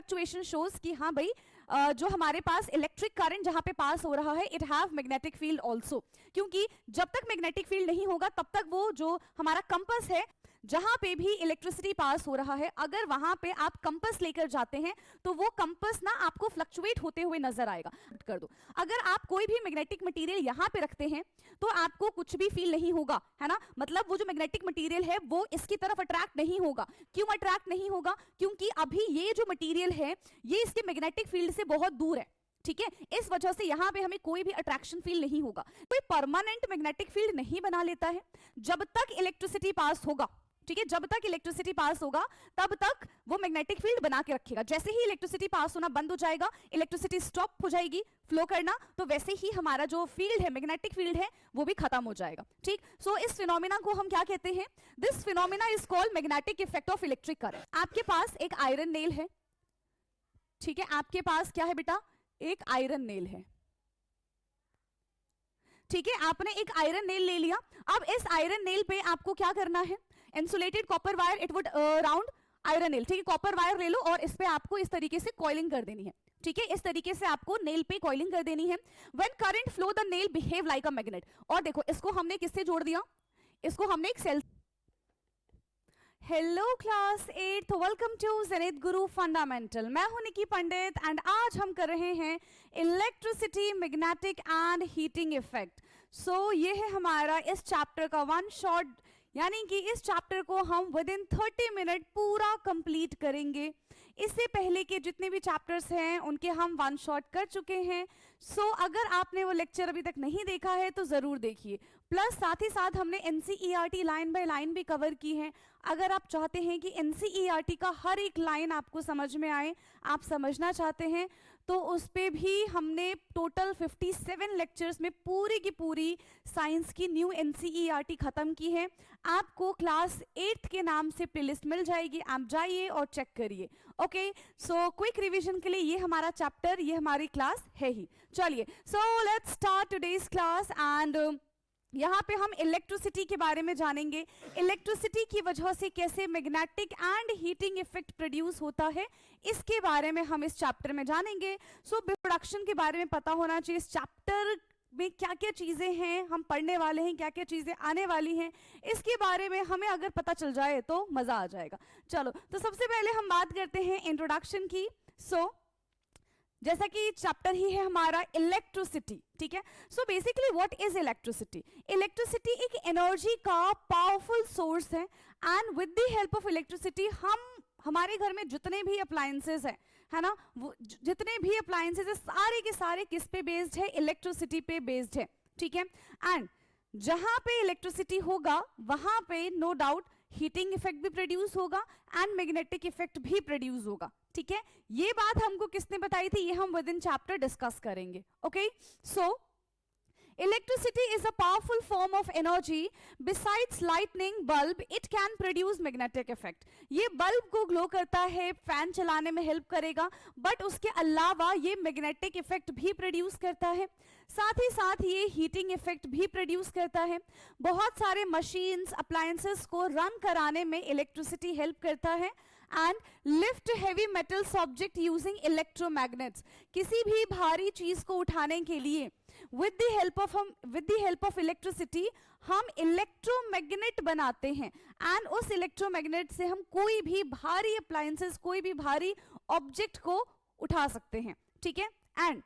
Fluctuation shows कि हाँ भाई जो हमारे पास इलेक्ट्रिक करंट जहां पे पास हो रहा है it have magnetic field also, क्योंकि जब तक मैग्नेटिक फील्ड नहीं होगा तब तक वो जो हमारा कंपास है जहां पे भी इलेक्ट्रिसिटी पास हो रहा है, अगर वहां पे आप कंपास लेकर जाते हैं तो वो कंपास ना आपको फ्लक्चुएट होते हुए नजर आएगा। कर दो, अगर आप कोई भी मैग्नेटिक मटेरियल यहां पे रखते हैं तो आपको कुछ भी फील नहीं होगा, है ना, मतलब वो जो मैग्नेटिक मटेरियल है वो इसकी तरफ अट्रैक्ट नहीं होगा। क्यों अट्रैक्ट नहीं होगा? क्योंकि अभी ये जो मटेरियल है ये इसके मैग्नेटिक फील्ड से बहुत दूर है, ठीक है, इस वजह से यहां पे हमें कोई भी अट्रैक्शन फील नहीं होगा। कोई परमानेंट मैग्नेटिक फील्ड नहीं बना लेता है जब तक इलेक्ट्रिसिटी पास होगा, ठीक है, जब तक इलेक्ट्रिसिटी पास होगा तब तक वो मैग्नेटिक फील्ड बना के रखेगा। जैसे ही इलेक्ट्रिसिटी पास होना बंद हो जाएगा, इलेक्ट्रिसिटी स्टॉप हो जाएगी फ्लो करना, तो वैसे ही हमारा जो फील्ड है, मैग्नेटिक फील्ड है, वो भी खत्म हो जाएगा। ठीक, सो इस फिनोमिना को हम क्या कहते हैं? This phenomena is called magnetic effect of electric current. आपके पास एक आयरन नेल है, ठीक है, आपके पास क्या है बेटा? एक आयरन नेल है, ठीक है, आपने एक आयरन नेल ले लिया। अब इस आयरन नेल पे आपको क्या करना है? Insulated copper wire it would round iron nail, ठीक है, कॉपर वायर ले लो और इस पे आपको इस तरीके से कॉइलिंग कर देनी है, ठीक है, इस तरीके से आपको नेल पे कॉइलिंग कर देनी है। When current flow the nail behave like a magnet. और देखो इसको हमने किससे जोड़ दिया? इसको हमने एक cell. Hello class 8, welcome to Zenith Guru fundamental. मैं हूं निकी पंडित एंड आज हम कर रहे हैं electricity, magnetic and heating effect. So ये है हमारा इस चैप्टर का वन शॉट, यानी कि इस चैप्टर को हम विद इन 30 मिनट पूरा कंप्लीट करेंगे। इससे पहले के जितने भी चैप्टर्स हैं उनके हम वन शॉट कर चुके हैं। सो अगर आपने वो लेक्चर अभी तक नहीं देखा है तो ज़रूर देखिए। प्लस साथ ही साथ हमने एनसीईआरटी लाइन बाय लाइन भी कवर की है। अगर आप चाहते हैं कि एनसीईआरटी का हर एक लाइन आपको समझ में आए, आप समझना चाहते हैं, तो उस पे भी हमने टोटल 57 लेक्चर्स में पूरी की पूरी साइंस की न्यू एनसीईआरटी खत्म की है। आपको क्लास 8 के नाम से प्लेलिस्ट मिल जाएगी, आप जाइए और चेक करिए। ओके, सो क्विक रिवीजन के लिए ये हमारा चैप्टर, ये हमारी क्लास है ही। चलिए, so let's start today's class and यहाँ पे हम इलेक्ट्रिसिटी के बारे में जानेंगे। इलेक्ट्रिसिटी की वजह से कैसे magnetic and heating effect produce होता है, इसके बारे में हम इस चैप्टर में जानेंगे। सो प्रोडक्शन के बारे में पता होना चाहिए, इस चैप्टर में क्या क्या चीजें हैं हम पढ़ने वाले हैं, क्या क्या चीजें आने वाली हैं, इसके बारे में हमें अगर पता चल जाए तो मजा आ जाएगा। चलो, तो सबसे पहले हम बात करते हैं इंट्रोडक्शन की। सो जैसा कि चैप्टर ही है हमारा इलेक्ट्रिसिटी, ठीक है। So basically what is electricity? Electricity एक एनर्जी का पावरफुल सोर्स है and with the help of electricity हम हमारे घर में जितने भी अप्लायंसेस हैं, है ना, वो जितने भी अप्लायंसेस है सारे के सारे किस पे बेस्ड है? इलेक्ट्रिसिटी पे बेस्ड है, ठीक है। एंड जहां पे इलेक्ट्रिसिटी होगा वहां पे नो डाउट हीटिंग इफेक्ट भी प्रोड्यूस होगा एंड मैग्नेटिक इफेक्ट भी प्रोड्यूस होगा, ठीक है। ये बात हमको किसने बताई थी? ये हम विद इन चैप्टर डिस्कस करेंगे। Okay, so electricity is a powerful form of energy. Besides lightning bulb, it can produce magnetic effect. ये बल्ब को ग्लो करता है, फैन चलाने में हेल्प करेगा, बट उसके अलावा ये मैग्नेटिक इफेक्ट भी प्रोड्यूस करता है। साथ ही साथ ये हीटिंग इफेक्ट भी प्रोड्यूस करता है। बहुत सारे मशीन्स, अप्लायंसेस को रन कराने में इलेक्ट्रिसिटी हेल्प करता है। And lift heavy metals object using electromagnets. किसी भी भारी चीज को उठाने के लिए with the help of electricity हम इलेक्ट्रोमैग्नेट बनाते हैं एंड उस इलेक्ट्रोमैग्नेट से हम कोई भी भारी अप्लायंसेस, कोई भी भारी ऑब्जेक्ट को उठा सकते हैं, ठीक है। एंड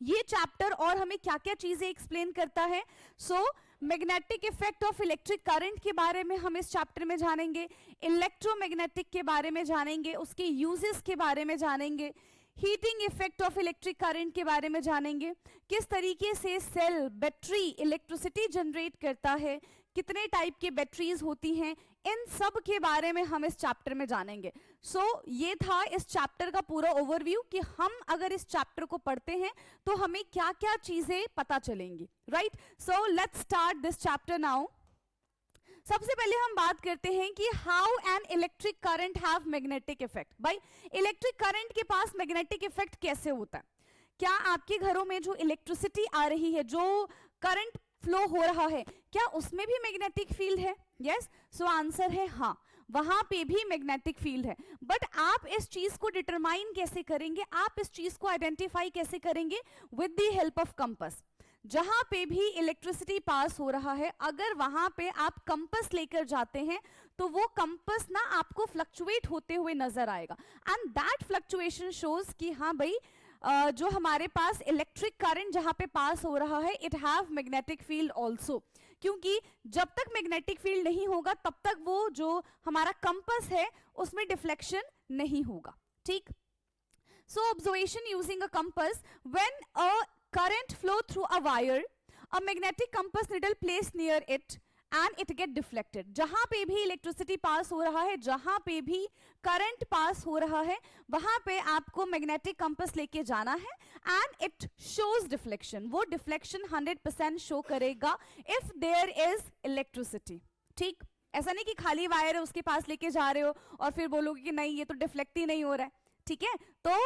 ये चैप्टर और हमें क्या क्या चीजें एक्सप्लेन करता है? So magnetic effect of electric current के बारे में हम इस चैप्टर में जानेंगे, इलेक्ट्रोमैग्नेटिक के बारे में जानेंगे, उसके यूजेस के बारे में जानेंगे, heating effect of electric current के बारे में जानेंगे, किस तरीके से सेल, बैटरी इलेक्ट्रिसिटी जनरेट करता है, कितने टाइप के बैटरीज होती हैं, इन सब के बारे में हम इस चैप्टर में जानेंगे। सो ये था इस चैप्टर का पूरा ओवरव्यू कि हम अगर इस चैप्टर को पढ़ते हैं तो हमें क्या क्या चीजें पता चलेंगी, right. So let's start this chapter now. सबसे पहले हम बात करते हैं कि how an electric current have magnetic effect. भाई इलेक्ट्रिक करंट के पास मैग्नेटिक इफेक्ट कैसे होता है? क्या आपके घरों में जो इलेक्ट्रिसिटी आ रही है, जो करंट फ्लो हो रहा है, क्या उसमें भी मैग्नेटिक फील्ड है? यस, सो आंसर है हाँ। वहां पे भी मैग्नेटिक फील्ड है। बट आप इस चीज को डिटरमाइन कैसे करेंगे, आप इस चीज को आइडेंटिफाई कैसे करेंगे? With the help of compass. जहां पे भी इलेक्ट्रिसिटी पास हो रहा है, अगर वहां पे आप कंपास लेकर जाते हैं तो वो कंपास ना आपको फ्लक्चुएट होते हुए नजर आएगा, एंड दैट फ्लक्चुएशन शोज कि हाँ भाई जो हमारे पास इलेक्ट्रिक करंट जहां पे पास हो रहा है, it have magnetic field also. क्योंकि जब तक मैग्नेटिक फील्ड नहीं होगा तब तक वो जो हमारा कंपास है उसमें डिफ्लेक्शन नहीं होगा। ठीक, so observation using a compass, when a current flow through a wire, a magnetic compass needle placed near it and it get deflected। जहां पे भी इलेक्ट्रिसिटी पास हो रहा है, जहां पे भी करंट पास हो रहा है, वहां पे आपको मैग्नेटिक कंपास लेके जाना है एंड इट शोज डिफ्लेक्शन। वो डिफ्लेक्शन 100% शो करेगा इफ देयर इज इलेक्ट्रिसिटी। ठीक, ऐसा नहीं कि खाली वायर है उसके पास लेके जा रहे हो और फिर बोलोगे कि नहीं ये तो डिफ्लेक्ट ही नहीं हो रहा है। ठीक है, तो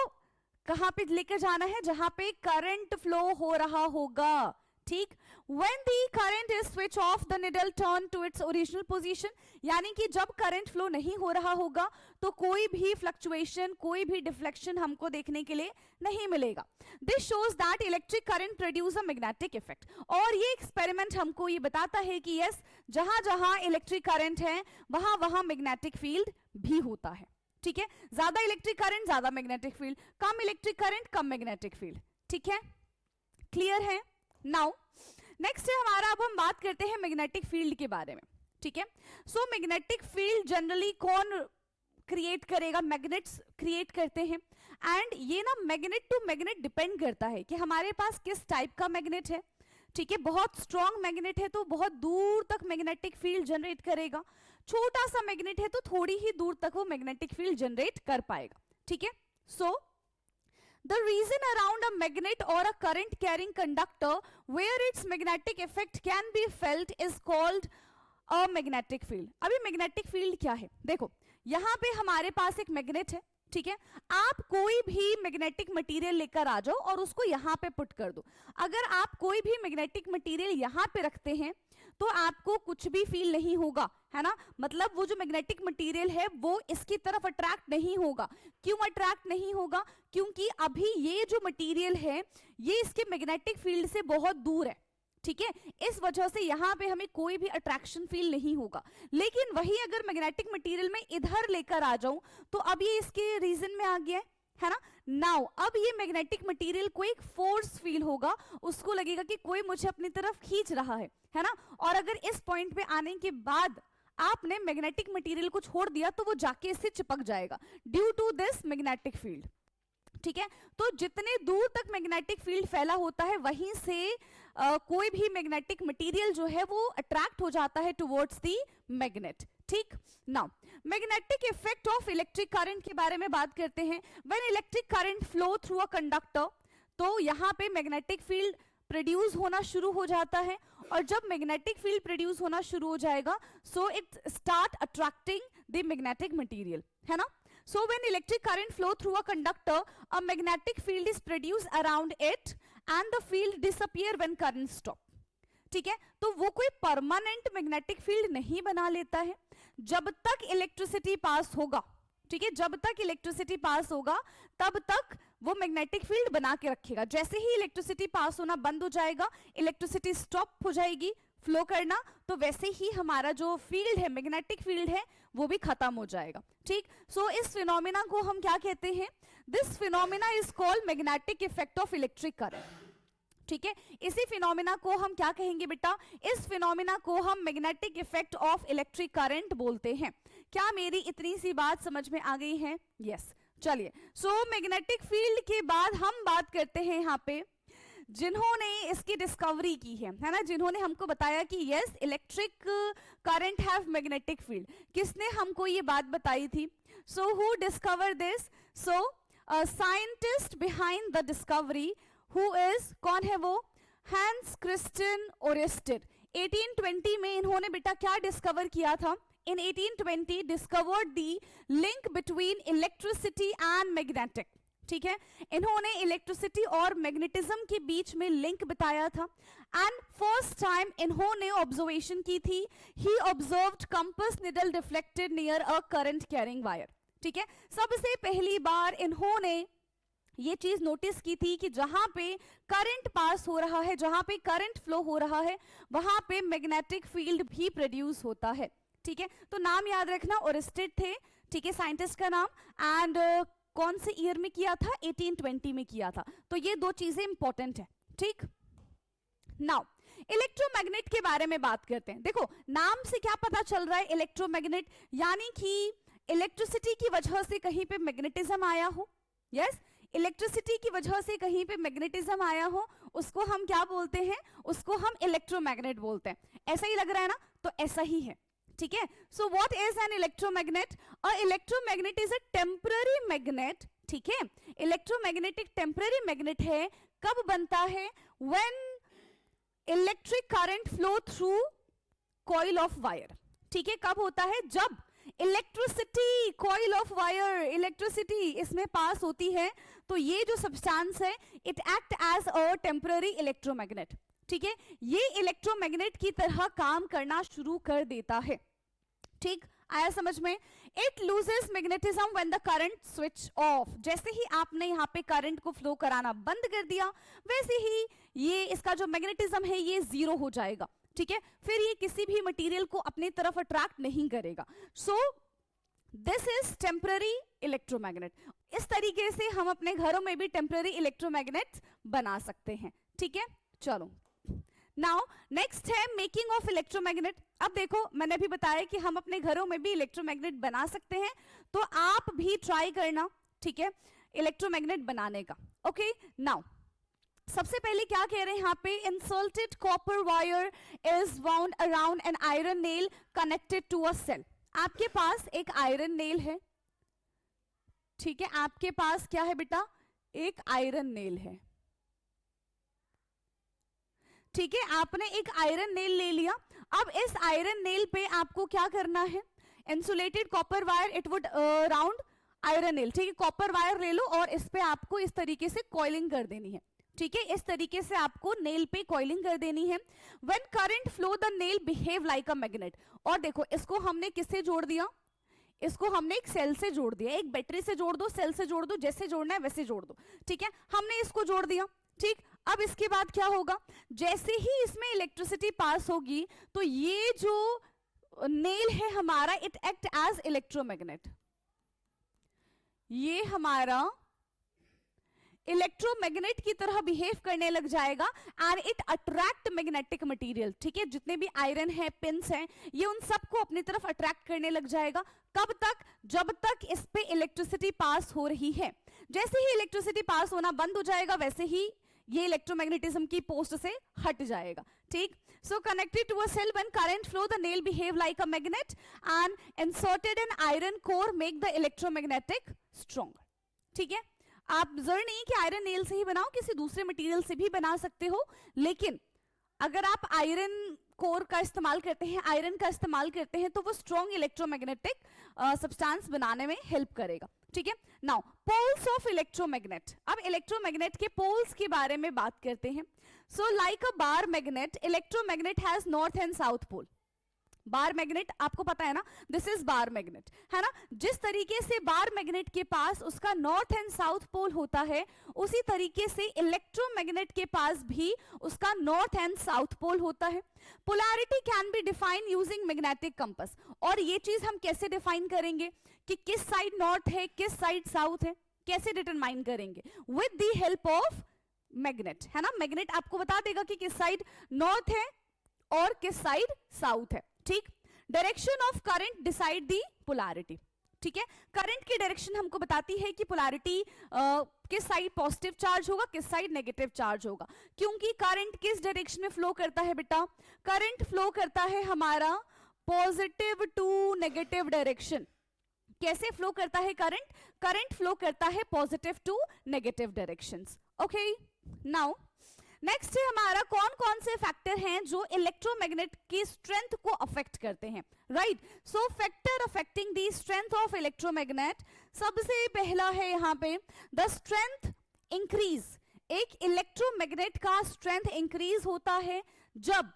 कहां पे लेकर जाना है? जहां पे करंट फ्लो हो रहा होगा। ठीक, when the current is switch off the needle turn to its original position, यानी कि जब करंट फ्लो नहीं हो रहा होगा तो कोई भी फ्लक्चुएशन, कोई भी डिफ्लेक्शन हमको देखने के लिए नहीं मिलेगा। This shows that electric current produce a magnetic effect. और ये एक्सपेरिमेंट हमको ये बताता है कि यस, जहां जहां इलेक्ट्रिक करंट है वहां वहां मैग्नेटिक फील्ड भी होता है। ठीक है, ज्यादा इलेक्ट्रिक करंट ज्यादा मैग्नेटिक फील्ड, कम इलेक्ट्रिक करंट कम मैग्नेटिक फील्ड। ठीक है, क्लियर है? नाउ नेक्स्ट है हमारा, अब हम बात करते हैं मैग्नेटिक फील्ड के बारे में। ठीक है, सो मैग्नेटिक फील्ड जनरली कौन क्रिएट करेगा? मैग्नेट्स क्रिएट करते हैं, एंड ये ना मैग्नेट टू मैग्नेट डिपेंड करता है कि हमारे पास किस टाइप का मैग्नेट है। ठीक है, बहुत स्ट्रॉन्ग मैग्नेट है तो बहुत दूर तक मैग्नेटिक फील्ड जनरेट करेगा, छोटा सा मैग्नेट है तो थोड़ी ही दूर तक वो मैग्नेटिक फील्ड जनरेट कर पाएगा। ठीक है, so the region around a magnet और a current carrying conductor where its magnetic effect can be felt is called a magnetic field. अभी मैग्नेटिक फील्ड क्या है? देखो, यहां पे हमारे पास एक मैग्नेट है। ठीक है, आप कोई भी मैग्नेटिक मटेरियल लेकर आ जाओ और उसको यहां पे पुट कर दो। अगर आप कोई भी मैग्नेटिक मटेरियल यहां पे रखते हैं तो आपको कुछ भी फील नहीं होगा, है ना? मतलब वो जो मैग्नेटिक मटेरियल है वो इसकी तरफ अट्रैक्ट नहीं होगा। क्यों अट्रैक्ट नहीं होगा? क्योंकि अभी ये जो मटेरियल है ये इसके मैग्नेटिक फील्ड से बहुत दूर है। ठीक है, इस वजह से यहां पे हमें कोई भी अट्रैक्शन फील नहीं होगा। लेकिन वही अगर मैग्नेटिक मटेरियल में इधर लेकर आ जाऊं तो अब ये इसके रीजन में आ गया है ना? नाउ अब ये मैग्नेटिक मटेरियल को एक फोर्स फील होगा, उसको लगेगा कि कोई मुझे अपनी तरफ खींच रहा है ना? और अगर इस पॉइंट पे आने के बाद आपने मैग्नेटिक मटेरियल को छोड़ दिया तो वो जाके इससे चिपक जाएगा due to this magnetic field. ठीक है, तो जितने दूर तक मैग्नेटिक फील्ड फैला होता है वहीं से कोई भी मैग्नेटिक मटेरियल जो है वो अट्रैक्ट हो जाता है टुवर्ड्स दी मैग्नेट। ठीक, now magnetic effect of electric current के बारे में बात करते हैं। When electric current flow through a conductor, तो यहां पे मैग्नेटिक फील्ड प्रोड्यूस होना शुरू हो जाता है, और जब मैग्नेटिक फील्ड प्रोड्यूस होना शुरू हो जाएगा so it start attracting the magnetic material, है ना? So when electric current flow through a conductor, a magnetic field is produced around it and the field disappear when current stop. ठीक है, तो वो कोई परमानेंट मैग्नेटिक फील्ड नहीं बना लेता है जब तक इलेक्ट्रिसिटी पास होगा। ठीक है, जब तक इलेक्ट्रिसिटी पास होगा तब तक वो मैग्नेटिक फील्ड बना के रखेगा। जैसे ही इलेक्ट्रिसिटी पास होना बंद हो जाएगा, इलेक्ट्रिसिटी स्टॉप हो जाएगी फ्लो करना, तो वैसे ही हमारा जो फील्ड है, मैग्नेटिक फील्ड है, वो भी खत्म हो जाएगा। ठीक, सो इस फिनोमिना को हम क्या कहते हैं? This phenomena is called magnetic effect of electric current. ठीक है, इसी फिनोमिना को हम क्या कहेंगे बेटा? इस फिनोमिना को हम magnetic effect of electric current बोलते हैं। क्या मेरी इतनी सी बात समझ में आ गई है? यस, चलिए, सो मैग्नेटिक फील्ड के बाद हम बात करते हैं यहाँ पे जिन्होंने इसकी डिस्कवरी की है ना? जिन्होंने हमको बताया कि yes electric current have magnetic field. किसने हमको ये बात बताई थी? So who discover this? So scientist behind the discovery who is, कौन है वो? Hence Christian Oersted. 1820 में इन्होंने बेटा क्या डिस्कवर किया था? In 1820 discovered the link between electricity and magnetic. ठीक है। इन्होंने इलेक्ट्रिसिटी और मैग्नेटिज्म के बीच में लिंक बताया था एंड फर्स्ट टाइम इन्होंने ऑब्जर्वेशन की थी, he observed compass needle deflected near a current carrying wire. ठीक है, सबसे पहली बार इन्होंने ये चीज नोटिस की थी कि जहां पे करंट पास हो रहा है, जहां पे करंट फ्लो हो रहा है, वहां पे मैग्नेटिक फील्ड भी प्रोड्यूस होता है। ठीक है, तो नाम याद रखना, ओरिस्टेड थे, ठीक है, साइंटिस्ट का नाम, एंड कौन से ईयर में किया था, 1820 में किया था। तो ये दो चीजें इंपॉर्टेंट है। ठीक, नाउ इलेक्ट्रोमैग्नेट के बारे में बात करते हैं। देखो नाम से क्या पता चल रहा है, इलेक्ट्रोमैग्नेट यानी कि इलेक्ट्रिसिटी की वजह से कहीं पे मैग्नेटिज्म आया हो। यस, इलेक्ट्रिसिटी की वजह से कहीं पे मैग्नेटिज्म आया हो, उसको हम क्या बोलते हैं, उसको हम इलेक्ट्रोमैग्नेट बोलते हैं। ऐसा ही लग रहा है ना, तो ऐसा ही है। ठीक है, so what is an electromagnet? A electromagnet is a temporary magnet. ठीक है, इलेक्ट्रोमैग्नेटिक टेम्पररी मैग्नेट है। कब बनता है? When electric current flow through coil of wire. ठीक है, कब होता है? जब electricity, coil of wire, electricity इसमें पास होती है, तो ये जो सब्सटेंस है it act as a temporary electromagnet. ठीक है, ये इलेक्ट्रोमैग्नेट की तरह काम करना शुरू कर देता है। ठीक, आया समझ में? It loses magnetism when the current switch off. जैसे ही आपने यहाँ पे करंट को फ्लो कराना बंद कर दिया, वैसे ही ये इसका जो मैग्नेटिज्म है ये जीरो हो जाएगा। ठीक है, फिर ये किसी भी मटेरियल को अपनी तरफ अट्रैक्ट नहीं करेगा। सो दिस इज टेम्पररी इलेक्ट्रोमैग्नेट। इस तरीके से हम अपने घरों में भी टेम्पररी इलेक्ट्रोमैग्नेट बना सकते हैं। ठीक है, चलो नाउ नेक्स्ट है मेकिंग ऑफ इलेक्ट्रोमैग्नेट। अब देखो मैंने भी बताया कि हम अपने घरों में भी इलेक्ट्रोमैग्नेट बना सकते हैं, तो आप भी ट्राई करना। ठीक है, इलेक्ट्रोमैग्नेट बनाने का। ओके, नाउ सबसे पहले क्या कह रहे हैं यहाँ पे, inserted copper wire is wound around an iron nail connected to a cell. आपके पास एक आयरन नेल है। ठीक है, आपके पास क्या है बेटा? एक आयरन नेल है। ठीक है, आपने एक आयरन नेल ले लिया। अब इस आयरन नेल पे आपको क्या करना है? Insulated copper wire, it would round iron nail. ठीक है, कॉपर वायर ले लो और इस पे आपको इस तरीके से कॉइलिंग कर देनी है। ठीक है, इस तरीके से आपको नेल पे कॉइलिंग कर देनी है। When current flow the nail behave like a magnet. और देखो इसको हमने किससे जोड़ दिया? इसको हमने एक सेल से जोड़ दिया। एक बैटरी से जोड़ दो, सेल से जोड़ दो, जैसे जोड़ना है वैसे जोड़ दो। ठीक है, हमने इसको जोड़ दिया। ठीक, अब इसके बाद क्या होगा? जैसे ही इसमें इलेक्ट्रिसिटी पास होगी तो ये जो नेल है हमारा, इट एक्ट एज इलेक्ट्रोमैग्नेट। ये हमारा इलेक्ट्रोमैग्नेट की तरह बिहेव करने लग जाएगा and it attract magnetic material. ठीक है, जितने भी आयरन है, पिंस हैं, ये उन सबको अपनी तरफ अट्रैक्ट करने लग जाएगा। कब तक? जब तक इस पे इलेक्ट्रिसिटी पास हो रही है। जैसे ही इलेक्ट्रिसिटी पास होना बंद हो जाएगा, वैसे ही ये इलेक्ट्रोमैग्नेटिज्म की पोस्ट से हट जाएगा। ठीक, so connected to a cell when current flow the nail behave like a magnet and inserted an iron core make the electromagnetic stronger। ठीक है, आप जरूर नहीं कि आयरन नेल से ही बनाओ, किसी दूसरे मटेरियल से भी बना सकते हो, लेकिन अगर आप आयरन कोर का इस्तेमाल करते हैं, आयरन का इस्तेमाल करते हैं, तो वो स्ट्रॉन्ग इलेक्ट्रोमैग्नेटिक सब्सटेंस बनाने में हेल्प करेगा। ठीक है, नाउ पोल्स ऑफ इलेक्ट्रोमैग्नेट। अब इलेक्ट्रोमैग्नेट के पोल्स के बारे में बात करते हैं। So like a bar magnet, electromagnet has north and south pole. Bar magnet आपको पता है ना, दिस इज बार मैग्नेट, है ना। जिस तरीके से बार मैग्नेट के पास उसका नॉर्थ एंड साउथ पोल होता है, उसी तरीके से इलेक्ट्रोमैग्नेट के पास भी उसका नॉर्थ एंड साउथ पोल होता है। Polarity can be define using magnetic compass. और ये चीज हम कैसे डिफाइन करेंगे कि किस साइड नॉर्थ है, किस साइड साउथ है, कैसे डिटरमाइन करेंगे? With the help of magnet, है ना। मैग्नेट आपको बता देगा कि किस साइड नॉर्थ है और किस साइड साउथ है। ठीक, direction of current decide the polarity. ठीक है, करंट की डायरेक्शन हमको बताती है कि पोलैरिटी किस साइड पॉजिटिव चार्ज होगा, किस साइड नेगेटिव चार्ज होगा। क्योंकि करंट किस डायरेक्शन में फ्लो करता है बेटा? करंट फ्लो करता है हमारा पॉजिटिव टू नेगेटिव डायरेक्शन। कैसे फ्लो करता है करंट? करंट फ्लो करता है positive to negative directions. Okay, now next है हमारा कौन कौन से फैक्टर हैं जो इलेक्ट्रोमैग्नेट की स्ट्रेंथ को अफेक्ट करते हैं, right. So factor affecting the strength of electromagnet, सबसे पहला है यहाँ पे द स्ट्रेंथ इंक्रीज। एक इलेक्ट्रोमैग्नेट का स्ट्रेंथ इंक्रीज होता है जब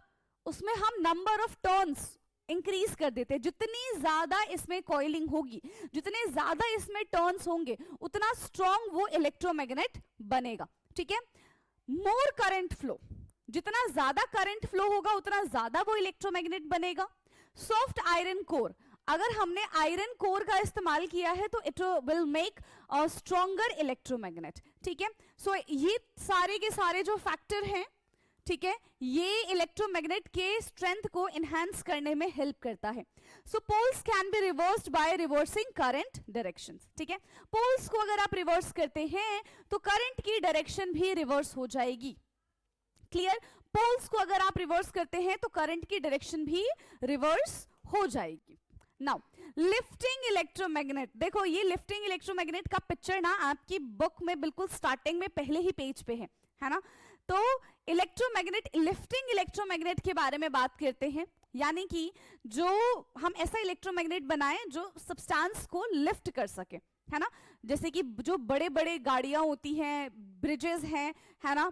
उसमें हम नंबर ऑफ टर्न्स इंक्रीज कर देते हैं। जितनी ज्यादा इसमें कॉइलिंग होगी, जितने ज्यादा इसमें टर्न्स होंगे, उतना स्ट्रॉन्ग वो इलेक्ट्रोमैग्नेट बनेगा, ठीक है। मोर करंट फ्लो, जितना ज्यादा करंट फ्लो होगा उतना ज्यादा वो इलेक्ट्रोमैग्नेट बनेगा। सॉफ्ट आयरन कोर, अगर हमने आयरन कोर का इस्तेमाल किया है तो it will make a stronger electromagnet, ठीक है। सो ये सारे के सारे जो फैक्टर हैं, ठीक है, ये इलेक्ट्रोमैग्नेट के स्ट्रेंथ को एनहांस करने में हेल्प करता है। So poles can be reversed by reversing current directions, ठीक है। पोल्स को अगर आप रिवर्स करते हैं तो करंट की डायरेक्शन भी रिवर्स हो जाएगी, क्लियर। पोल्स को अगर आप रिवर्स करते हैं तो करंट की डायरेक्शन भी रिवर्स हो जाएगी। नाउ लिफ्टिंग इलेक्ट्रोमैग्नेट, देखो ये लिफ्टिंग इलेक्ट्रोमैग्नेट का पिक्चर ना आपकी बुक में बिल्कुल स्टार्टिंग में पहले ही पेज पे है ना। तो इलेक्ट्रोमैग्नेट, लिफ्टिंग इलेक्ट्रोमैग्नेट के बारे में बात करते हैं, यानी कि जो हम ऐसा इलेक्ट्रोमैग्नेट बनाएं जो सब्सटेंस को लिफ्ट कर सके, है ना। जैसे कि जो बड़े बड़े गाड़ियां होती हैं, ब्रिजेस हैं, है ना,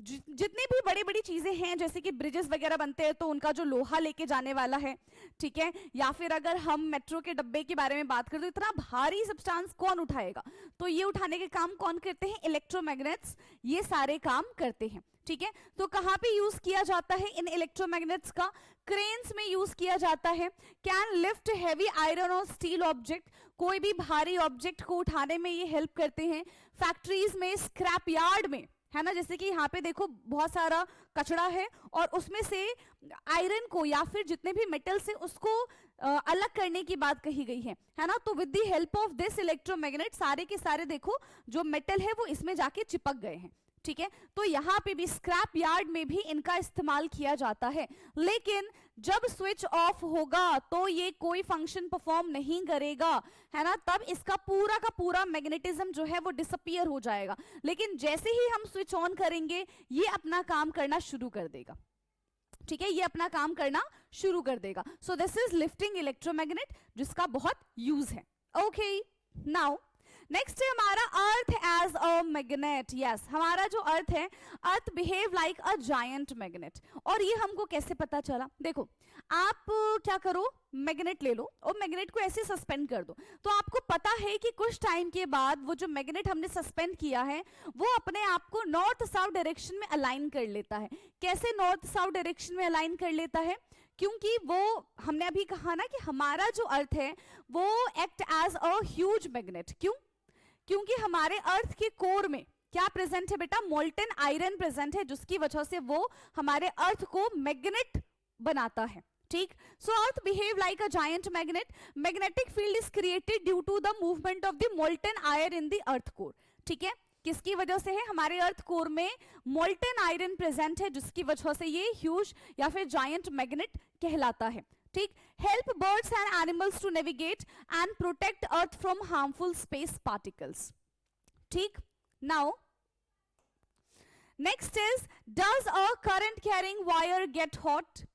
जितनी भी बड़ी बड़ी चीजें हैं, जैसे कि ब्रिजेस वगैरह बनते हैं तो उनका जो लोहा लेके जाने वाला है, ठीक है, या फिर अगर हम मेट्रो के डब्बे के बारे में बात करें तो इतना भारी सब्सटेंस कौन उठाएगा, तो ये उठाने के काम कौन करते हैं, इलेक्ट्रोमैग्नेट्स ये सारे काम करते हैं, ठीक है। तो कहाँ पे यूज किया जाता है इन इलेक्ट्रोमैग्नेट्स का, क्रेन्स में यूज किया जाता है। कैन लिफ्ट हैवी आयरन और स्टील ऑब्जेक्ट, कोई भी भारी ऑब्जेक्ट को उठाने में ये हेल्प करते हैं। फैक्ट्रीज में, स्क्रैप यार्ड में, है ना, जैसे कि यहाँ पे देखो बहुत सारा कचरा है और उसमें से आयरन को या फिर जितने भी मेटल से उसको अलग करने की बात कही गई है ना। तो with the help of this electromagnet सारे के सारे देखो जो मेटल है वो इसमें जाके चिपक गए हैं, ठीक है। तो यहाँ पे भी स्क्रैप यार्ड में भी इनका इस्तेमाल किया जाता है, लेकिन जब स्विच ऑफ होगा तो ये कोई फंक्शन परफॉर्म नहीं करेगा, है ना। तब इसका पूरा का पूरा मैग्नेटिज्म जो है वो डिसअपीयर हो जाएगा, लेकिन जैसे ही हम स्विच ऑन करेंगे ये अपना काम करना शुरू कर देगा, ठीक है, ये अपना काम करना शुरू कर देगा। So this is lifting electromagnet जिसका बहुत यूज है। ओके, नाउ नेक्स्ट है हमारा earth as a magnet. Yes, हमारा जो अर्थ है, earth behave like a giant magnet. और ये हमको कैसे पता चला, देखो आप क्या करो, मैग्नेट ले लो और मैग्नेट को ऐसे सस्पेंड कर दो, तो आपको पता है कि कुछ टाइम के बाद वो जो मैग्नेट हमने सस्पेंड किया है वो अपने आप को नॉर्थ साउथ डायरेक्शन में अलाइन कर लेता है। कैसे नॉर्थ साउथ डायरेक्शन में अलाइन कर लेता है, क्योंकि वो हमने अभी कहा ना कि हमारा जो अर्थ है वो act as a huge magnet. क्यों? क्योंकि हमारे अर्थ के कोर में क्या प्रेजेंट है बेटा, मोल्टन आयरन प्रेजेंट है, जिसकी वजह से वो हमारे अर्थ को मैग्नेट बनाता है, ठीक। So earth behave like a giant magnet. Magnetic field is created due to the movement of the molten iron in the earth core, ठीक है। किसकी वजह से है, हमारे अर्थ कोर में मोल्टन आयरन प्रेजेंट है, जिसकी वजह से ये ह्यूज या फिर जायंट मैग्नेट कहलाता है, ठीक। Help birds and animals to navigate and protect earth from harmful space particles, ठीक। Now next is, does a current carrying wire get hot.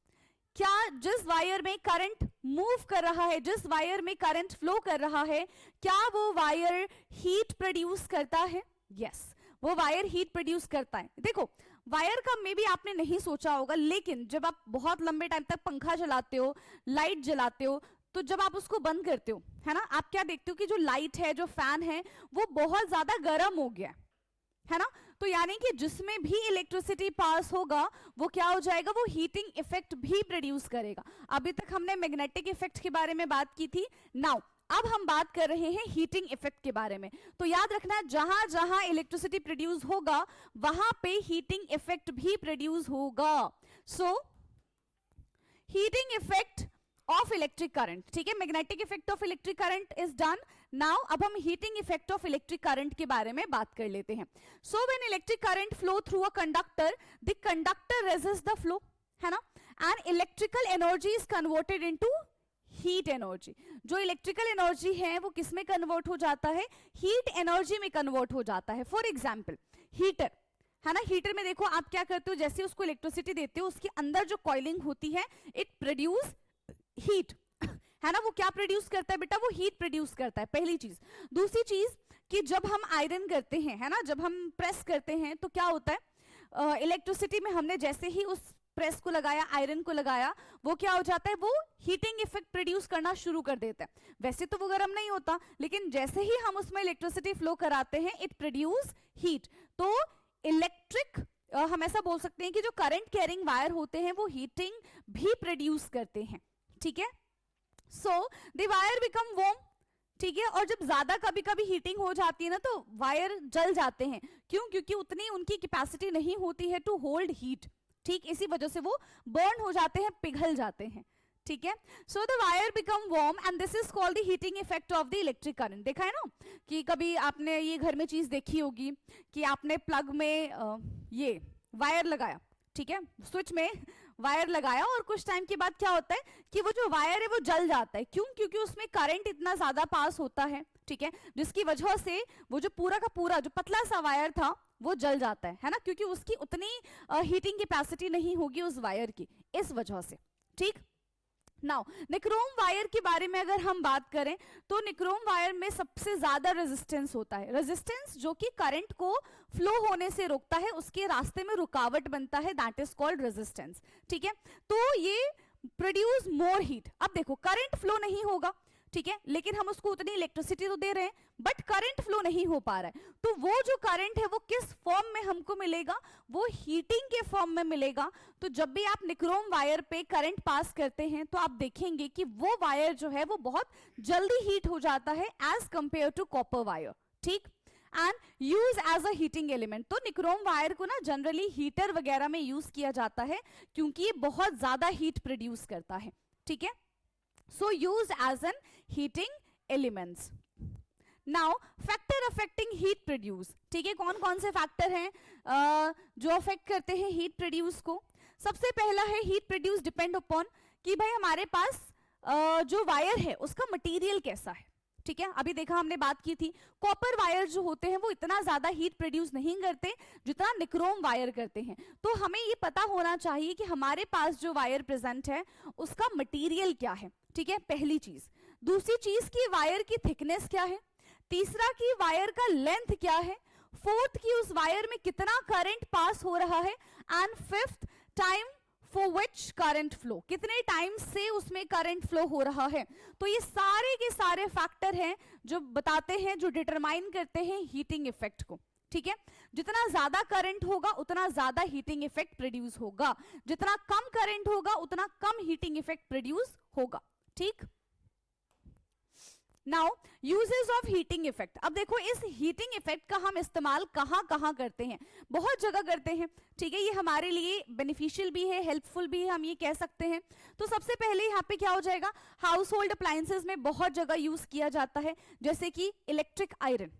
क्या जिस वायर में करंट मूव कर रहा है, जिस वायर में करंट फ्लो कर रहा है, क्या वो वायर हीट प्रोड्यूस करता है? यस, वो वायर हीट प्रोड्यूस करता है। देखो वायर का मे भी आपने नहीं सोचा होगा, लेकिन जब आप बहुत लंबे टाइम तक पंखा चलाते हो, लाइट जलाते हो, तो जब आप उसको बंद करते हो, है ना, आप क्या देखते हो कि जो लाइट है, जो फैन है, वो बहुत ज्यादा गर्म हो गया है ना। तो यानी कि जिसमें भी इलेक्ट्रिसिटी पास होगा वो क्या हो जाएगा, वो हीटिंग इफेक्ट भी प्रोड्यूस करेगा। अभी तक हमने मैग्नेटिक इफेक्ट के बारे में बात की थी, नाउ अब हम बात कर रहे हैं हीटिंग इफेक्ट के बारे में। तो याद रखना, जहां जहां इलेक्ट्रिसिटी प्रोड्यूस होगा वहां पे हीटिंग इफेक्ट भी प्रोड्यूस होगा। So heating effect of electric current, ठीक है, magnetic effect of electric current is done. Now अब हम heating effect of electric current के बारे में बात कर लेते हैं। So when electric current flow through a conductor, the conductor resist the flow, है ना, and electrical energy is converted into heat energy. जो इलेक्ट्रिकल एनर्जी है वो किस में कन्वर्ट हो जाता है, हीट एनर्जी में कन्वर्ट हो जाता है। फॉर एग्जाम्पल हीटर, है ना। हीटर में देखो आप क्या करते हो, जैसे उसको इलेक्ट्रिसिटी देते हो उसके अंदर जो कॉइलिंग होती है इट प्रोड्यूस हीट, है ना। वो क्या प्रोड्यूस करता है बेटा, वो हीट प्रोड्यूस करता है, पहली चीज। दूसरी चीज कि जब हम आयरन करते हैं, है ना, जब हम प्रेस करते हैं तो क्या होता है, इलेक्ट्रिसिटी में हमने जैसे ही उस प्रेस को लगाया, आयरन को लगाया, वो क्या हो जाता है, वो हीटिंग इफेक्ट प्रोड्यूस करना शुरू कर देता है। वैसे तो वो गर्म नहीं होता, लेकिन जैसे ही हम उसमें इलेक्ट्रिसिटी फ्लो कराते हैं इट प्रोड्यूस हीट। तो इलेक्ट्रिक हम ऐसा बोल सकते हैं कि जो करंट कैरिंग वायर होते हैं वो हीटिंग भी प्रोड्यूस करते हैं, ठीक है। So the wire become warm, ठीक है। और जब ज्यादा कभी कभी हीटिंग हो जाती है ना तो वायर जल जाते हैं, क्यों, क्योंकि उतनी उनकी कैपेसिटी नहीं होती है टू होल्ड हीट, ठीक। इसी वजह से वो बर्न हो जाते हैं, पिघल जाते हैं, ठीक है। So the wire become warm and this is called the heating effect of the electric current. देखा है ना कि कभी आपने ये घर में चीज देखी होगी कि आपने प्लग में ये वायर लगाया, ठीक है, स्विच में वायर लगाया और कुछ टाइम के बाद क्या होता है कि वो जो वायर है वो जल जाता है, क्यों, क्योंकि उसमें करंट इतना ज्यादा पास होता है, ठीक है, जिसकी वजह से वो जो पूरा का पूरा जो पतला सा वायर था वो जल जाता है ना, क्योंकि उसकी उतनी हीटिंग कैपेसिटी नहीं होगी उस वायर की, इस वजह से, ठीक। नाउ निक्रोम वायर के बारे में अगर हम बात करें तो निक्रोम वायर में सबसे ज्यादा रेजिस्टेंस होता है, रेजिस्टेंस जो कि करंट को फ्लो होने से रोकता है, उसके रास्ते में रुकावट बनता है, दैट इज कॉल्ड रेजिस्टेंस, ठीक है। तो ये प्रोड्यूस मोर हीट। अब देखो करंट फ्लो नहीं होगा, ठीक है, लेकिन हम उसको उतनी इलेक्ट्रिसिटी तो दे रहे हैं बट करंट फ्लो नहीं हो पा रहा है, तो वो जो करंट है वो किस फॉर्म में हमको मिलेगा, वो हीटिंग के फॉर्म में मिलेगा। तो जब भी आप निक्रोम वायर पे करंट पास करते हैं तो आप देखेंगे कि वो वायर जो है वो बहुत जल्दी हीट हो जाता है as compare to copper wire, ठीक, and use as a heating element. तो निक्रोम वायर को ना जनरली हीटर वगैरह में यूज किया जाता है क्योंकि ये बहुत ज्यादा हीट प्रोड्यूस करता है, ठीक है। So used as an heating elements. Now factor affecting heat produce, ठीक है, कौन कौन से फैक्टर हैं जो अफेक्ट करते हैं हीट प्रोड्यूस को। सबसे पहला है हीट प्रोड्यूस डिपेंड अपॉन कि भाई हमारे पास जो वायर है उसका मटेरियल कैसा है, ठीक है। अभी देखा हमने बात की थी कॉपर वायर जो होते हैं वो इतना ज्यादा हीट प्रोड्यूस नहीं करते जितना निक्रोम वायर करते हैं। तो हमें ये पता होना चाहिए कि हमारे पास जो वायर प्रेजेंट है उसका मटेरियल क्या है, ठीक है, पहली चीज। दूसरी चीज की वायर की थिकनेस क्या है, तीसरा की वायर का लेंथ क्या है, फोर्थ की उस वायर में कितना करंट पास हो रहा है, and fifth time for which current flow, कितने टाइम से उसमें करंट फ्लो हो रहा है। तो ये सारे के सारे फैक्टर हैं जो बताते हैं, जो डिटरमाइन करते हैं हीटिंग इफेक्ट को, ठीक है। जितना ज्यादा करंट होगा उतना ज्यादा हीटिंग इफेक्ट प्रोड्यूस होगा, जितना कम करंट होगा उतना कम हीटिंग इफेक्ट प्रोड्यूस होगा, ठीक। Now uses of heating effect. अब देखो इस हीटिंग इफेक्ट का हम इस्तेमाल कहां कहां करते हैं, बहुत जगह करते हैं, ठीक है। ये हमारे लिए बेनिफिशियल भी है, हेल्पफुल भी है, हम ये कह सकते हैं। तो सबसे पहले यहाँ पे क्या हो जाएगा, हाउस होल्ड अप्लायंसेस में बहुत जगह यूज किया जाता है, जैसे कि इलेक्ट्रिक आयरन,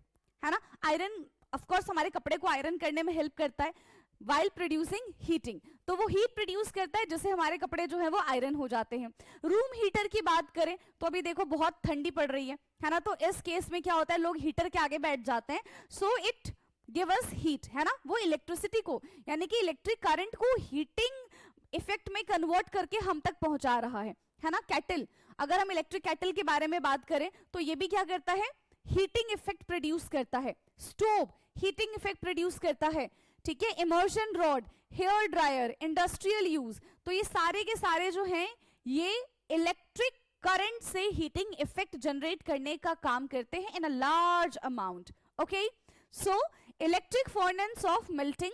है ना। आयरन ऑफ कोर्स हमारे कपड़े को आयरन करने में हेल्प करता है वाइल प्रोड्यूसिंग हीटिंग, तो वो हीट प्रोड्यूस करता है जिससे हमारे कपड़े जो है वो आयरन हो जाते हैं। रूम हीटर की बात करें तो अभी देखो बहुत ठंडी पड़ रही है ना, तो इस केस में क्या होता है लोग हीटर के आगे बैठ जाते हैं, so it give us heat, है ना। वो इलेक्ट्रिसिटी को यानी कि इलेक्ट्रिक करंट को हीटिंग इफेक्ट में कन्वर्ट करके हम तक पहुंचा रहा है ना। कैटल, अगर हम इलेक्ट्रिक कैटल के बारे में बात करें तो ये भी क्या करता है, हीटिंग इफेक्ट प्रोड्यूस करता है। स्टोव हीटिंग इफेक्ट प्रोड्यूस करता है, ठीक है। Immersion rod, hair dryer, industrial use, तो ये सारे के सारे जो हैं ये इलेक्ट्रिक करंट से हीटिंग इफेक्ट जनरेट करने का काम करते हैं in a large amount, okay. So electric furnace of melting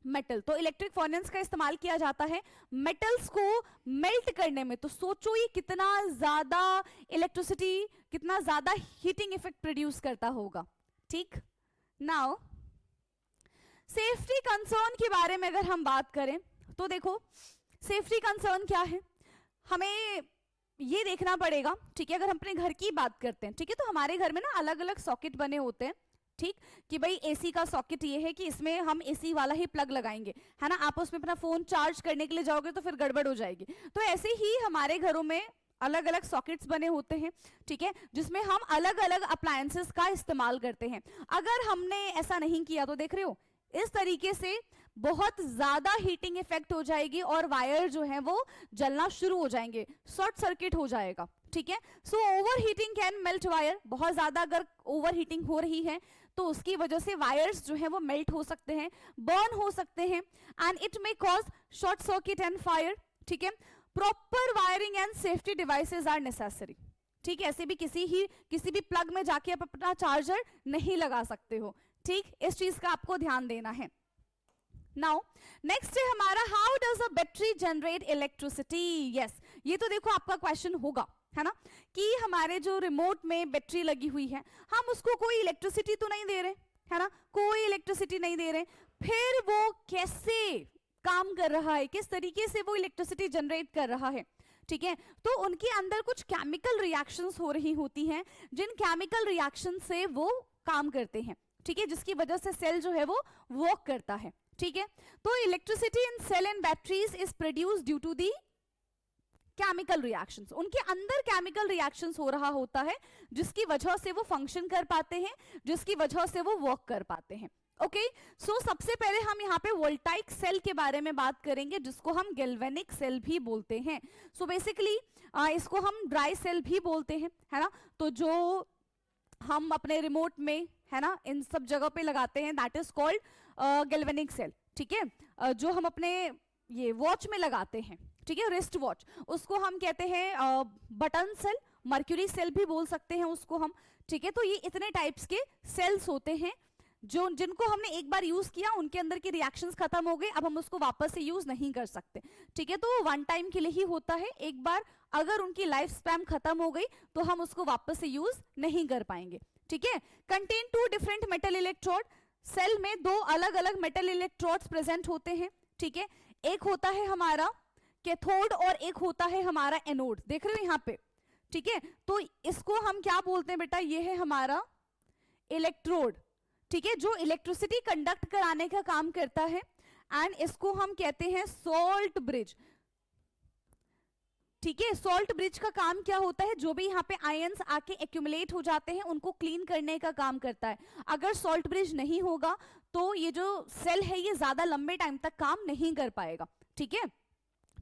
metal, तो इलेक्ट्रिक फर्नेस का इस्तेमाल किया जाता है मेटल्स को मेल्ट करने में। तो सोचो ये कितना ज्यादा इलेक्ट्रिसिटी, कितना ज्यादा हीटिंग इफेक्ट प्रोड्यूस करता होगा, ठीक। नाउ सेफ्टी कंसर्न के बारे में अगर हम बात करें तो देखो सेफ्टी कंसर्न क्या है, हमें ये देखना पड़ेगा, ठीक है। अगर हम अपने घर की बात करते हैं, ठीक है, तो हमारे घर में ना अलग अलग सॉकेट बने होते हैं, ठीक, कि भाई एसी का सॉकेट ये है कि इसमें हम एसी वाला ही प्लग लगाएंगे, है ना। आप उसमें अपना फोन चार्ज करने के लिए जाओगे तो फिर गड़बड़ हो जाएगी। तो ऐसे ही हमारे घरों में अलग अलग सॉकेट्स बने होते हैं, ठीक है, जिसमें हम अलग अलग अप्लायंसेस का इस्तेमाल करते हैं। अगर हमने ऐसा नहीं किया तो देख रहे हो इस तरीके से बहुत ज्यादा हीटिंग इफेक्ट हो जाएगी और वायर जो है वो जलना शुरू हो जाएंगे, शॉर्ट सर्किट हो जाएगा, ठीक है। So over heating can melt wire, बहुत ज्यादा अगर ओवर हीटिंग हो रही है तो उसकी वजह से वायर्स जो है वो मेल्ट हो सकते हैं, बर्न हो सकते हैं, and it may cause short circuit and fire, ठीक है। Proper wiring and safety devices are necessary, ठीक है। ऐसे भी किसी भी प्लग में जाके आप अपना चार्जर नहीं लगा सकते हो, ठीक। इस चीज का आपको ध्यान देना है। नाउ नेक्स्ट है हमारा, how does a battery generate electricity. Yes, ये तो देखो आपका क्वेश्चन होगा, है ना, कि हमारे जो रिमोट में बैटरी लगी हुई है, हम उसको कोई इलेक्ट्रिसिटी तो नहीं दे रहे, है ना, कोई इलेक्ट्रिसिटी नहीं दे रहे, फिर वो कैसे काम कर रहा है, किस तरीके से वो इलेक्ट्रिसिटी जनरेट कर रहा है, ठीक है। तो उनके अंदर कुछ केमिकल रिएक्शंस हो रही होती हैं, जिन केमिकल रिएक्शन से वो काम करते हैं, ठीक है, जिसकी वजह से सेल जो है वो वर्क करता है, ठीक है। तो electricity in cell and batteries is produced due to the chemical reactions, उनके अंदर केमिकल रिएक्शंस हो रहा होता है, जिसकी वजह से वो फंक्शन कर पाते हैं, जिसकी वजह से वो वर्क कर पाते हैं। ओके, सो सबसे पहले हम यहाँ पे वोल्टाइक सेल के बारे में बात करेंगे, जिसको हम गैल्वेनिक सेल भी बोलते हैं। सो बेसिकली इसको हम ड्राई सेल भी बोलते हैं, है ना। तो जो हम अपने रिमोट में, है ना, इन सब जगह पे लगाते हैं, that is called galvanic cell, ठीक है। जो हम अपने ये वॉच में लगाते हैं, ठीक है, रिस्ट वॉच, उसको हम कहते हैं बटन सेल, मर्क्यूरी सेल भी बोल सकते हैं उसको हम, ठीक है। तो ये इतने टाइप्स के सेल्स होते हैं जो जिनको हमने एक बार यूज किया, उनके अंदर की रिएक्शंस खत्म हो गए, अब हम उसको वापस से यूज नहीं कर सकते, ठीक है। तो वन टाइम के लिए ही होता है, एक बार अगर उनकी लाइफ स्पैन खत्म हो गई तो हम उसको वापस से यूज नहीं कर पाएंगे, ठीक है। Contain two different metal electrode, cell में दो अलग अलग मेटल इलेक्ट्रोड्स प्रेजेंट होते हैं, ठीक है। एक होता है हमारा कैथोड और एक होता है हमारा एनोड, देख रहे हो यहाँ पे, ठीक है। तो इसको हम क्या बोलते हैं बेटा, ये है हमारा इलेक्ट्रोड, ठीक है, जो इलेक्ट्रिसिटी कंडक्ट कराने का काम करता है, एंड इसको हम कहते हैं सॉल्ट ब्रिज, ठीक है। सॉल्ट ब्रिज का काम क्या होता है, जो भी यहाँ पे आयंस आके एक्यूमुलेट हो जाते हैं उनको क्लीन करने का काम करता है। अगर सॉल्ट ब्रिज नहीं होगा तो ये जो सेल है ये ज्यादा लंबे टाइम तक काम नहीं कर पाएगा, ठीक है।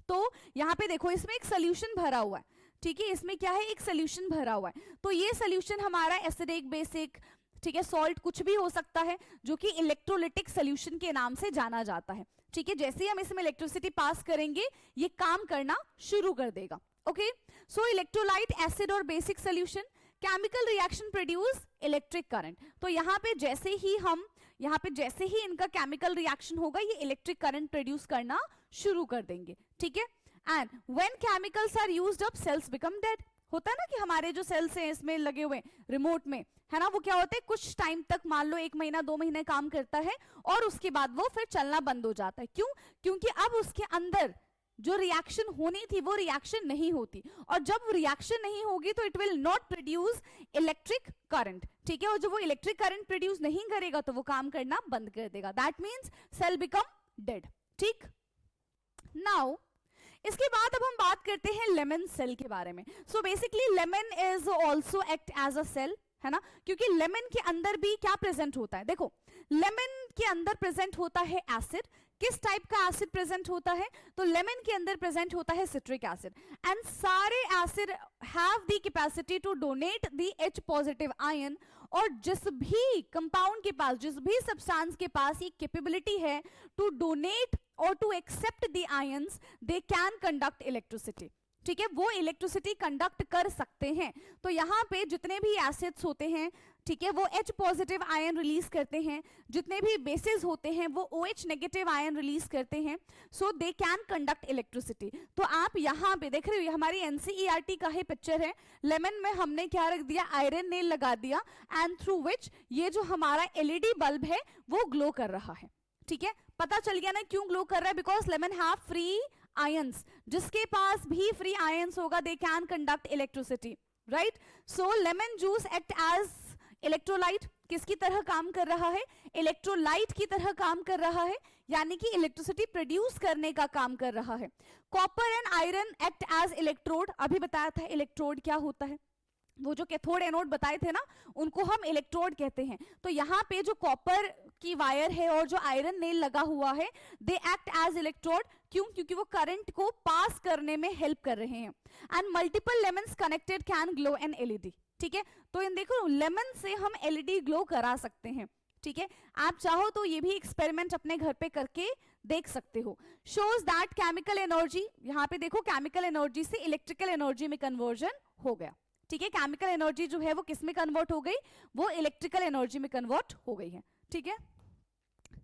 तो यहाँ पे देखो इसमें एक सोल्यूशन भरा हुआ है, ठीक है, इसमें क्या है, एक सोल्यूशन भरा हुआ है। तो ये सोल्यूशन हमारा एसिडिक, बेसिक, ठीक है, सॉल्ट कुछ भी हो सकता है, जो कि इलेक्ट्रोलिटिक सोल्यूशन के नाम से जाना जाता है, ठीक है। जैसे ही हम इसमें इलेक्ट्रिसिटी पास करेंगे ये काम करना शुरू कर देगा। ओके, सो इलेक्ट्रोलाइट, एसिड और basic solution, chemical reaction produce electric current. तो यहाँ पे जैसे ही इनका केमिकल रिएक्शन होगा ये इलेक्ट्रिक करंट प्रोड्यूस करना शुरू कर देंगे, ठीक है। And when chemicals are used up cells become dead, होता है ना कि हमारे जो सेल्स हैं इसमें लगे हुए रिमोट में, है ना, वो क्या होते हैं, कुछ टाइम तक, मान लो 1 महीना 2 महीने काम करता है और उसके बाद वो फिर चलना बंद हो जाता है। क्यों? क्योंकि अब उसके अंदर जो रिएक्शन होनी थी वो रिएक्शन नहीं होती, और जब रिएक्शन नहीं होगी तो it will not produce electric current, ठीक है। और जब वो इलेक्ट्रिक करंट प्रोड्यूस नहीं करेगा तो वो काम करना बंद कर देगा, that means cell become dead, ठीक। नाउ इसके बाद अब हम बात करते हैं लेमन सेल के बारे में। So basically lemon is also act as a cell, है ना, क्योंकि लेमन के अंदर भी क्या प्रेजेंट होता है, देखो लेमन के अंदर प्रेजेंट होता है एसिड। किस टाइप का एसिड प्रेजेंट होता है, तो लेमन के अंदर प्रेजेंट होता है सिट्रिक एसिड, एंड सारे acid have the capacity to donate the H positive ion. और जिस भी कंपाउंड के पास, जिस भी सब्सटेंस के पास ये कैपेबिलिटी है टू डोनेट और to accept the ions, they can conduct electricity, ठीक है, वो इलेक्ट्रिसिटी कंडक्ट कर सकते हैं। तो यहाँ पे जितने भी एसिड्स होते हैं, ठीक है, वो H पॉजिटिव आयन रिलीज करते हैं, जितने भी बेसिस होते हैं वो OH नेगेटिव आयन रिलीज करते हैं, सो दे कैन कंडक्ट इलेक्ट्रिसिटी। तो आप यहाँ पे देख रहे हो, हमारी NCERT का ही पिक्चर है, लेमन में हमने क्या रख दिया, आयरन नेल लगा दिया, एंड थ्रू विच ये जो हमारा LED बल्ब है वो ग्लो कर रहा है, ठीक है। पता चल गया ना क्यों ग्लो कर रहा है, because lemon have free ions, जिसके पास भी फ्री आयंस होगा they can conduct electricity, right. So lemon juice act as electrolyte, किसकी तरह काम कर रहा है, इलेक्ट्रोलाइट की तरह काम कर रहा है, यानी कि इलेक्ट्रिसिटी प्रोड्यूस करने का काम कर रहा है। Copper and iron act as electrode, अभी बताया था इलेक्ट्रोड क्या होता है, वो जो कैथोड एनोड बताए थे ना, उनको हम इलेक्ट्रोड कहते हैं। तो यहाँ पे जो कॉपर की वायर है और जो आयरन नेल लगा हुआ है, दे एक्ट एज इलेक्ट्रोड। क्यों? क्योंकि वो करंट को पास करने में हेल्प कर रहे हैं। And multiple lemons connected can glow an LED. ठीक है, तो इन देखो लेमन से हम एलईडी ग्लो करा सकते हैं। ठीक है, आप चाहो तो ये भी एक्सपेरिमेंट अपने घर पे करके देख सकते हो। शोज दैट केमिकल एनर्जी, यहाँ पे देखो केमिकल एनर्जी से इलेक्ट्रिकल एनर्जी में कन्वर्जन हो गया। ठीक है, केमिकल एनर्जी जो है वो किस में कन्वर्ट हो गई? वो इलेक्ट्रिकल एनर्जी में कन्वर्ट हो गई है। ठीक है,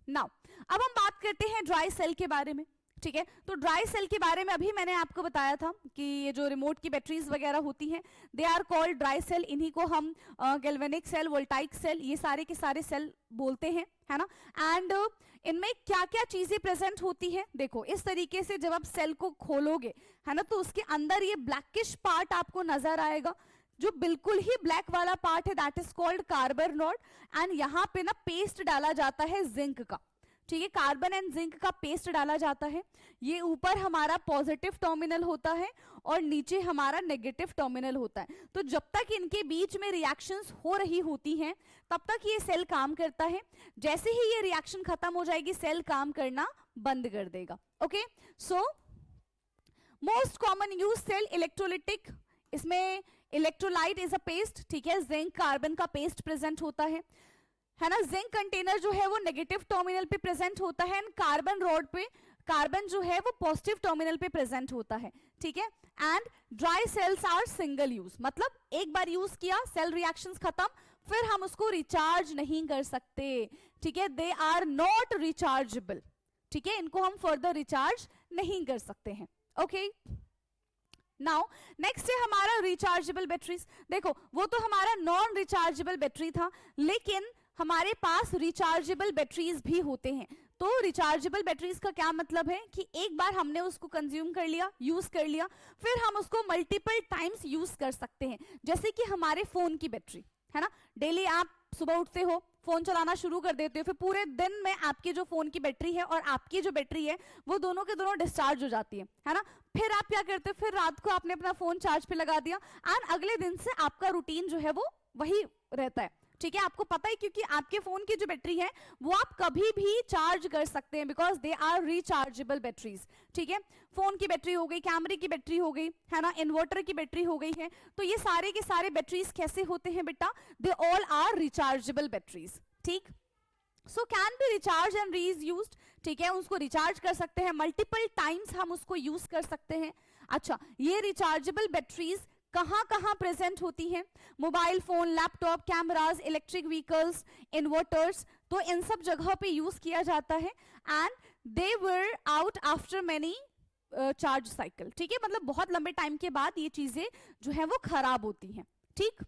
नाउ अब हम बात करते हैं ड्राई सेल के बारे में। ठीक है, तो ड्राई सेल के बारे में अभी मैंने आपको बताया था कि ये जो रिमोट की बैटरीज वगैरह होती हैं, they are called dry cell. इन्हीं को हम गैल्वेनिक सेल, वोल्टाइक सेल, ये सारे के सारे सेल बोलते हैं, है ना। एंड इनमें क्या क्या चीजें प्रेजेंट होती है? देखो इस तरीके से जब आप सेल को खोलोगे, है ना, तो उसके अंदर ये ब्लैकिश पार्ट आपको नजर आएगा। जो बिल्कुल ही ब्लैक वाला पार्ट है that is called carbon rod. And यहाँ पे ना पेस्ट डाला जाता है जिंक का। ठीक है, कार्बन एंड जिंक का पेस्ट डाला जाता है। ये ऊपर हमारा पॉजिटिव टर्मिनल होता है और नीचे हमारा नेगेटिव टर्मिनल होता है। तो जब तक इनके बीच में रिएक्शंस हो रही होती हैं तब तक ये सेल काम करता है। जैसे ही ये रिएक्शन खत्म हो जाएगी, सेल काम करना बंद कर देगा। Okay, so most common use cell electrolytic, इसमें इलेक्ट्रोलाइट इज अ पेस्ट। ठीक है, जिंक कार्बन का पेस्ट प्रेजेंट होता है ना। जिंक कंटेनर जो है वो नेगेटिव टर्मिनल पे प्रेजेंट होता है एंड कार्बन रॉड पे कार्बन जो है वो पॉजिटिव टर्मिनल पे प्रेजेंट होता है। ठीक है, and dry cells are single use, मतलब एक बार यूज किया, सेल रिएक्शंस खत्म, फिर हम उसको रिचार्ज नहीं कर सकते। ठीक है, दे आर नॉट रिचार्जेबल। ठीक है, इनको हम फर्दर रिचार्ज नहीं कर सकते हैं। ओके, नाउ नेक्स्ट है हमारा रिचार्जेबल बैटरीज। देखो वो तो हमारा नॉन रिचार्जेबल बैटरी था, लेकिन हमारे पास रिचार्जेबल बैटरीज भी होते हैं। तो रिचार्जेबल बैटरीज का क्या मतलब है कि एक बार हमने उसको कंज्यूम कर लिया, यूज कर लिया, फिर हम उसको मल्टीपल टाइम्स यूज कर सकते हैं। जैसे कि हमारे फोन की बैटरी है ना, डेली आप सुबह उठते हो, फोन चलाना शुरू कर देते हो, फिर पूरे दिन में आपकी जो फोन की बैटरी है और आपकी जो बैटरी है वो दोनों के दोनों डिस्चार्ज हो जाती है ना। फिर आप क्या करते हो? फिर रात को आपने अपना फोन चार्ज पे लगा दिया एंड अगले दिन से आपका रूटीन जो है वो वही रहता है। ठीक है, आपको पता है क्योंकि आपके फोन की जो बैटरी है वो आप कभी भी चार्ज कर सकते हैं, because they are rechargeable batteries. ठीक है, फोन की बैटरी हो गई, कैमरे की बैटरी हो गई, है ना, इन्वर्टर की बैटरी हो गई है। तो ये सारे के सारे बैटरीज कैसे होते हैं बेटा? They all are rechargeable batteries. ठीक, so can be recharge and reused. ठीक है, उसको रिचार्ज कर सकते हैं, मल्टीपल टाइम्स हम उसको यूज कर सकते हैं। अच्छा, ये रिचार्जेबल बैटरीज कहां कहां प्रेजेंट होती हैं? Mobile phone, laptop, cameras, electric vehicles, inverters, तो इन सब जगहों पे यूज किया जाता है। And they were out after many charge cycle. ठीक है, मतलब बहुत लंबे टाइम के बाद ये चीजें जो है वो खराब होती हैं। ठीक,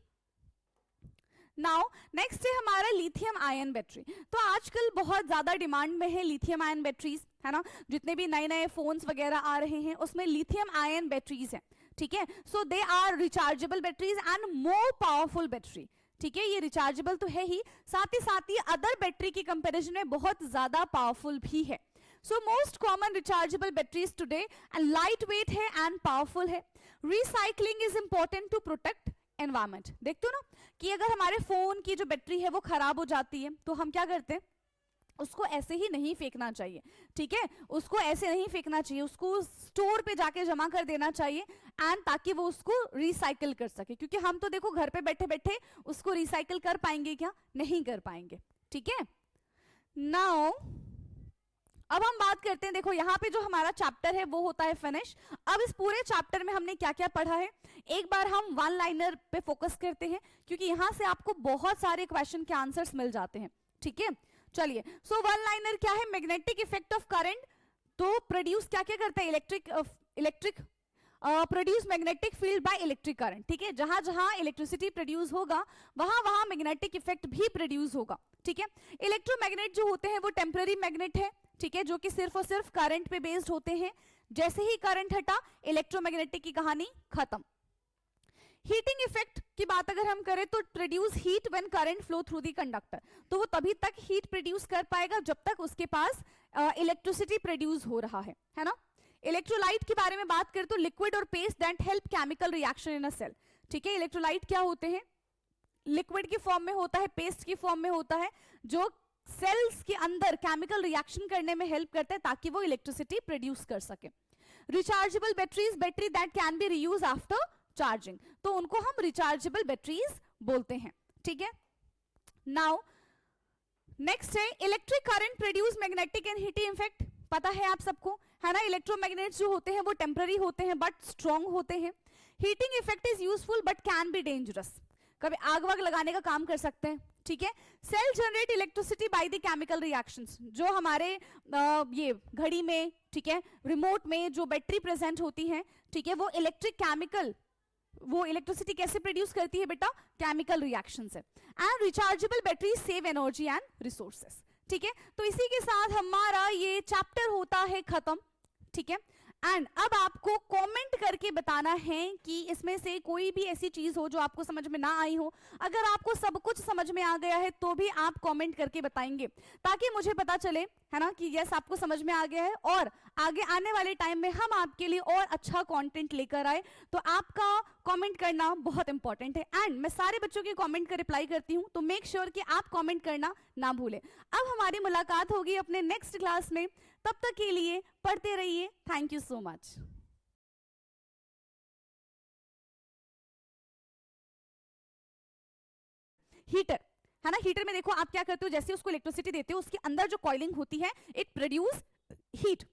नाउ नेक्स्ट है हमारा लिथियम आयन बैटरी। तो आजकल बहुत ज्यादा डिमांड में है लिथियम आयन बैटरीज, है ना। जितने भी नए नए फोन्स वगैरह आ रहे हैं उसमें लिथियम आयन बैटरीज हैं। ठीक है, so they are rechargeable batteries and more powerful battery. ठीक है, ये रिचार्जेबल तो है ही, साथ ही अदर बैटरी की कंपैरिजन में बहुत ज्यादा पावरफुल भी है। So most common rechargeable batteries today and light weight है एंड पावरफुल है। Recycling is important to protect environment. देखते हो ना कि अगर हमारे फोन की जो बैटरी है वो खराब हो जाती है तो हम क्या करते हैं? उसको ऐसे ही नहीं फेंकना चाहिए। ठीक है, उसको ऐसे नहीं फेंकना चाहिए, उसको स्टोर पे जाके जमा कर देना चाहिए एंड ताकि वो उसको रिसाइकिल कर सके। क्योंकि हम तो देखो घर पे बैठे बैठे उसको रिसाइकिल कर पाएंगे क्या? नहीं कर पाएंगे। ठीक है, नाउ अब हम बात करते हैं, देखो यहाँ पे जो हमारा चैप्टर है वो होता है फिनिश। अब इस पूरे चैप्टर में हमने क्या क्या पढ़ा है एक बार हम वन लाइनर पे फोकस करते हैं, क्योंकि यहाँ से आपको बहुत सारे क्वेश्चन के आंसर्स मिल जाते हैं। ठीक है, चलिए, सो वन लाइनर क्या है? Magnetic effect of current. तो प्रोड्यूस क्या क्या करता है? Electric produce magnetic field by electric current. ठीक है, जहां जहां इलेक्ट्रिसिटी प्रोड्यूस होगा वहां वहां मैग्नेटिक इफेक्ट भी प्रोड्यूस होगा। ठीक है, इलेक्ट्रोमैग्नेट जो होते हैं वो टेम्पररी मैग्नेट है। ठीक है, जो कि सिर्फ और सिर्फ करंट पे बेस्ड होते हैं। जैसे ही करंट हटा, इलेक्ट्रोमैग्नेटिक की कहानी खत्म। हीटिंग इफेक्ट की बात अगर हम करें तो produce heat when current flow through the conductor. तो वो तभी तक हीट प्रोड्यूस कर पाएगा जब तक उसके पास इलेक्ट्रिसिटी प्रोड्यूस हो रहा है ना। इलेक्ट्रोलाइट के बारे में बात करें तो लिक्विड और paste that help chemical reaction in a cell. ठीक है, इलेक्ट्रोलाइट क्या होते हैं, लिक्विड की फॉर्म में होता है, पेस्ट की फॉर्म में होता है, जो सेल्स के अंदर केमिकल रिएक्शन करने में हेल्प करता है ताकि वो इलेक्ट्रिसिटी प्रोड्यूस कर सके। Rechargeable batteries, battery that can be reuse after charging, तो उनको हम रिचार्जेबल बैटरीज बोलते हैं। ठीक है, नाउ नेक्स्ट है electric current produce magnetic and heating effect. पता है आप सबको, है ना, इलेक्ट्रोमैग्नेट्स जो होते हैं वो टेम्पररी होते हैं बट स्ट्रॉन्ग होते हैं। Heating effect is useful but can be dangerous, कभी आग वाग लगाने का काम कर सकते हैं। ठीक है, sale generate electricity by the chemical reactions, जो हमारे ये घड़ी में, ठीक है, रिमोट में जो बैटरी प्रेजेंट होती है, ठीक है, वो इलेक्ट्रिक केमिकल, वो इलेक्ट्रिसिटी कैसे प्रोड्यूस करती है बेटा, केमिकल रिएक्शन से। And rechargeable battery save energy and resources. ठीक है, तो इसी के साथ हमारा ये चैप्टर होता है खत्म। ठीक है, एंड अब आपको कमेंट करके बताना है कि इसमें से कोई भी ऐसी चीज हो जो आपको समझ में ना आई हो। अगर आपको सब कुछ समझ में आ गया है तो भी आप कमेंट करके बताएंगे ताकि मुझे पता चले, है ना, कि यस आपको समझ में आ गया है और आगे आने वाले टाइम में हम आपके लिए और अच्छा कंटेंट लेकर आए। तो आपका कमेंट करना बहुत इंपॉर्टेंट है एंड मैं सारे बच्चों के कमेंट का रिप्लाई करती हूं, तो मेक श्योर कि आप कमेंट करना ना भूलें। अब हमारी मुलाकात होगी अपने नेक्स्ट क्लास में, तब तक के लिए पढ़ते रहिए। Thank you so much. Heater, है ना, हीटर में देखो आप क्या करते हो, जैसे उसको इलेक्ट्रिसिटी देते हो उसके अंदर जो कॉइलिंग होती है इट प्रोड्यूस हीट।